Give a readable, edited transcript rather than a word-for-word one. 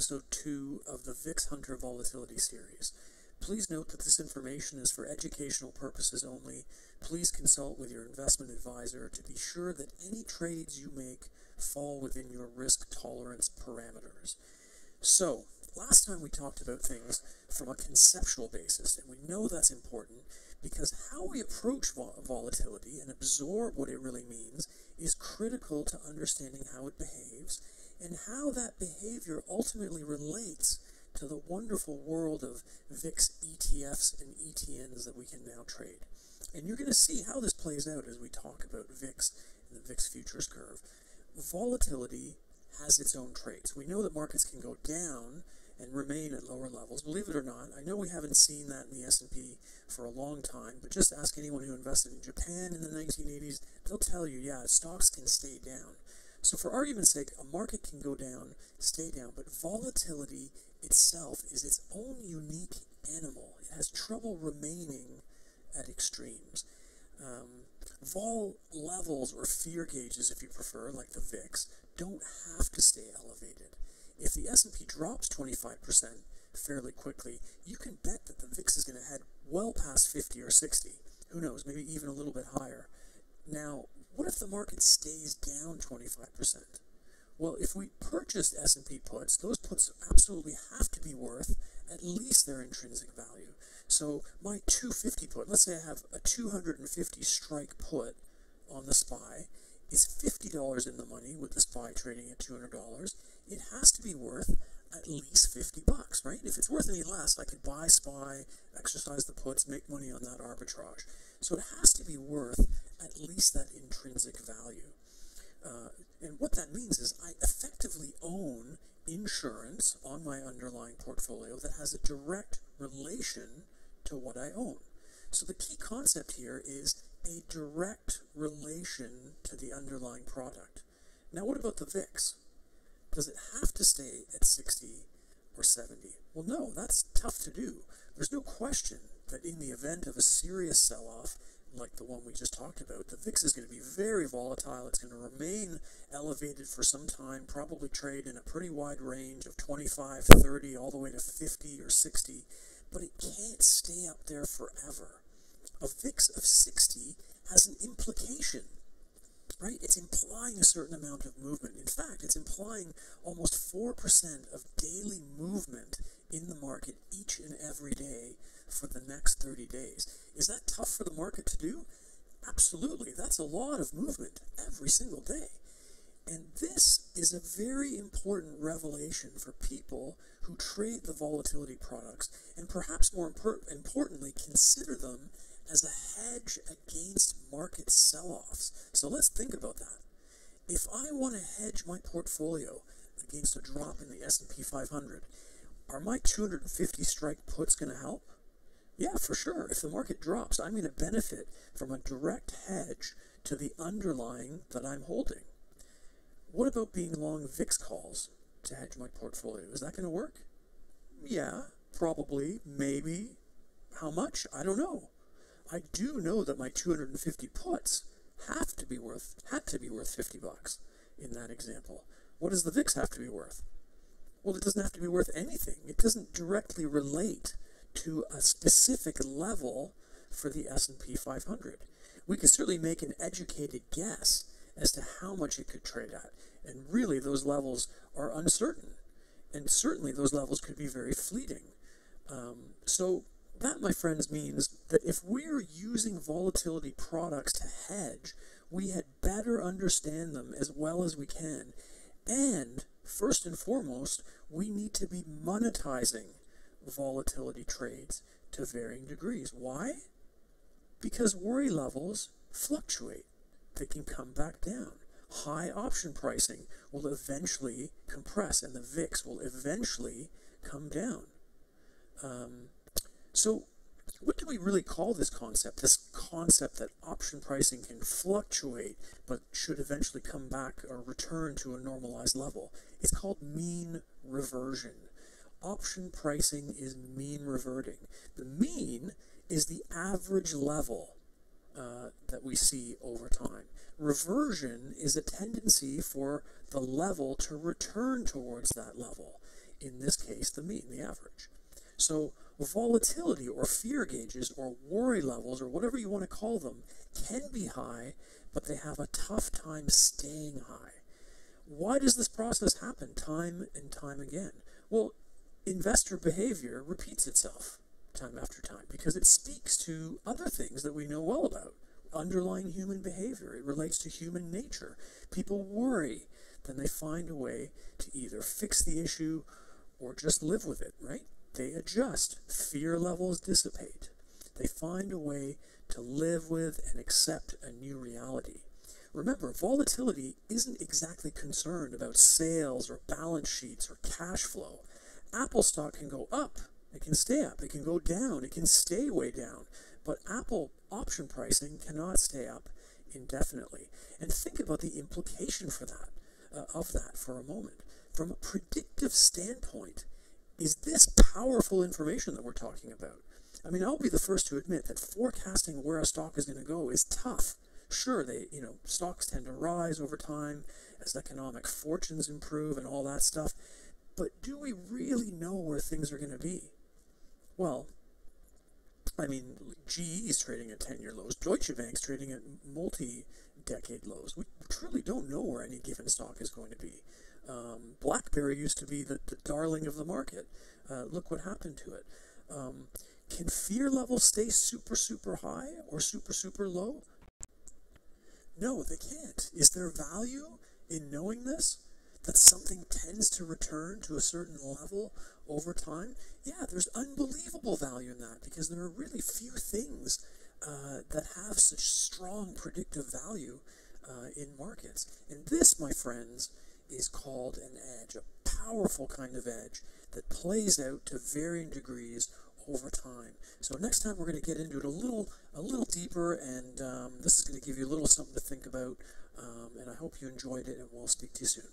episode 2 of the VIX Hunter Volatility series. Please note that this information is for educational purposes only. Please consult with your investment advisor to be sure that any trades you make fall within your risk tolerance parameters. So, last time we talked about things from a conceptual basis, and we know that's important because how we approach volatility and absorb what it really means is critical to understanding how it behaves and how that behavior ultimately relates to the wonderful world of VIX ETFs and ETNs that we can now trade. And you're going to see how this plays out as we talk about VIX and the VIX futures curve. Volatility has its own traits. We know that markets can go down and remain at lower levels. Believe it or not, I know we haven't seen that in the S&P for a long time, but just ask anyone who invested in Japan in the 1980s, they'll tell you, yeah, stocks can stay down. So for argument's sake, a market can go down, stay down, but volatility itself is its own unique animal. It has trouble remaining at extremes. Vol levels, or fear gauges if you prefer, like the VIX, don't have to stay elevated. If the S&P drops 25% fairly quickly, you can bet that the VIX is going to head well past 50 or 60. Who knows, maybe even a little bit higher. Now, what if the market stays down 25%? Well, if we purchased S&P puts, those puts absolutely have to be worth at least their intrinsic value. So my 250 put, let's say I have a 250 strike put on the SPY, is $50 in the money with the SPY trading at $200. It has to be worth at least $50, right? If it's worth any less, I could buy SPY, exercise the puts, make money on that arbitrage. So it has to be worth at least that intrinsic value. And what that means is I effectively own insurance on my underlying portfolio that has a direct relation to what I own. So the key concept here is a direct relation to the underlying product. Now what about the VIX? Does it have to stay at 60 or 70? Well, no, that's tough to do. There's no question that in the event of a serious sell-off, like the one we just talked about, the VIX is going to be very volatile. It's going to remain elevated for some time, probably trade in a pretty wide range of 25, 30, all the way to 50 or 60, but it can't stay up there forever. A VIX of 60 has an implication, right? It's implying a certain amount of movement. In fact, it's implying almost 4% of daily movement in the market each and every day for the next 30 days. Is that tough for the market to do? Absolutely. That's a lot of movement every single day. And this is a very important revelation for people who trade the volatility products, and perhaps more importantly, consider them as a hedge against market sell-offs. So let's think about that. If I want to hedge my portfolio against a drop in the S&P 500, are my 250 strike puts going to help? Yeah, for sure. If the market drops, I'm going to benefit from a direct hedge to the underlying that I'm holding. What about being long VIX calls to hedge my portfolio? Is that going to work? Yeah, probably, maybe. How much? I don't know. I do know that my 250 puts had to be worth $50 in that example. What does the VIX have to be worth? Well, it doesn't have to be worth anything. It doesn't directly relate to a specific level for the S&P 500. We could certainly make an educated guess as to how much it could trade at. And really, those levels are uncertain. And certainly, those levels could be very fleeting. So that, my friends, means that if we're using volatility products to hedge, we had better understand them as well as we can. And first and foremost, we need to be monetizing volatility trades to varying degrees. Why? Because worry levels fluctuate. They can come back down. High option pricing will eventually compress, and the VIX will eventually come down. So what do we really call this concept? This concept that option pricing can fluctuate but should eventually come back or return to a normalized level. It's called mean reversion. Option pricing is mean reverting. The mean is the average level that we see over time. Reversion is a tendency for the level to return towards that level. in this case, the mean, the average. So volatility or fear gauges or worry levels or whatever you want to call them can be high, but they have a tough time staying high. Why does this process happen time and time again? Well, investor behavior repeats itself time after time because it speaks to other things that we know well about. Underlying human behavior. It relates to human nature. People worry, then they find a way to either fix the issue or just live with it, right? They adjust. Fear levels dissipate. They find a way to live with and accept a new reality. Remember, volatility isn't exactly concerned about sales or balance sheets or cash flow. Apple stock can go up. It can stay up. It can go down. It can stay way down. But Apple option pricing cannot stay up indefinitely. And think about the implication for that, of that for a moment. From a predictive standpoint, is this powerful information that we're talking about? I mean, I'll be the first to admit that forecasting where a stock is going to go is tough. Sure, stocks tend to rise over time as economic fortunes improve and all that stuff. But do we really know where things are going to be? Well, I mean, GE is trading at 10-year lows. Deutsche Bank's trading at multi-decade lows. We truly don't know where any given stock is going to be. BlackBerry used to be the darling of the market. Look what happened to it. Can fear levels stay super, super high or super, super low? No, they can't. Is there value in knowing this? That something tends to return to a certain level over time? Yeah, there's unbelievable value in that because there are really few things that have such strong predictive value in markets. And this, my friends, is called an edge, a powerful kind of edge that plays out to varying degrees over time. So next time we're going to get into it a little deeper, and this is going to give you a little something to think about. And I hope you enjoyed it, and we'll speak to you soon.